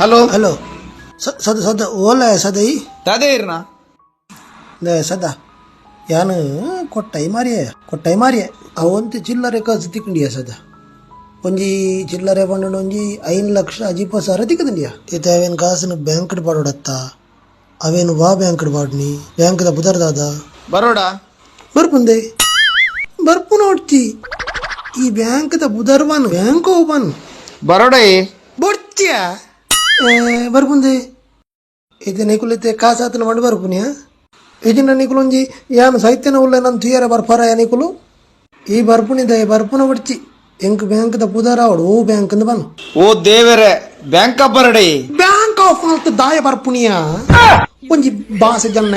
hello hello ಸದ ಸದ ಓಲ ಸದೈ ದಾದೇ Erna ಸದ ಯಾನು ಕೊಟ್ಟೈ ಮಾರಿಯೆ ಅವಂತ ಚಿಲ್ಲರೆ ಕಳ್ಸಿ ತಿಕ್ಕೊಂಡಿಯ ಸದ ಒಂಜಿ ಚಿಲ್ಲರೆ ಪಂಡು ಒಂಜಿ 5,20,000 ತಿಕ್ಕದಿಂಡಿಯ ಇತ ಅವೇನು ಕಾಸನ್ನು ಬ್ಯಾಂಕ್ ಪಾಡೋಡತ್ತ ಅವೇನು ವಾ ಬ್ಯಾಂಕ್ ಪಾಡ್ನಿ ಬ್ಯಾಂಕ್ದ ಬುದರ್ದಾದ ಬರೋಡಾ ಬರ್ಪುಂದೆ ಬರ್ಪು ನೋಡ್ತಿ ಈ ಬ್ಯಾಂಕ್ದ ಬುದರ್ವನ್ ಬ್ಯಾಂಕ್ ಓಪನ್ ಬರೋಡೇ ಬರ್ತೀಯ ಬರ್ಪುಂದೆ ಇದು ನಿಕುಲತೆ ಕಾಸಾತನ ಮಾಡಿ ಬರ್ಪುನಿಯ ಇದನ್ನ ನಿಕುಲೊಂಜಿ ಯಾನು ಸೈತ್ಯನ ಉಳ್ಳ ನನ್ನ ತುಯ್ಯರ ಬರ್ಪಾರ ನಿಕುಲು ಈ ಬರ್ಪುನಿದ ಬರ್ಪುನ ಬಿಡ್ತಿ ಎಂಕ್ ಬ್ಯಾಂಕ್ದ ಬುದರ ಅವಡು ಓ ಬ್ಯಾಂಕ್ ಅಂದ ಬನ್ ಓ ದೇವರೇ ಬ್ಯಾಂಕ್ ಬರಡೇ ಬ್ಯಾಂಕ್ ಆಫ್ ದಾಯ ಬರ್ಪುನಿಯ ಒಂಜಿ ಬಾಸ ಜನ್ನ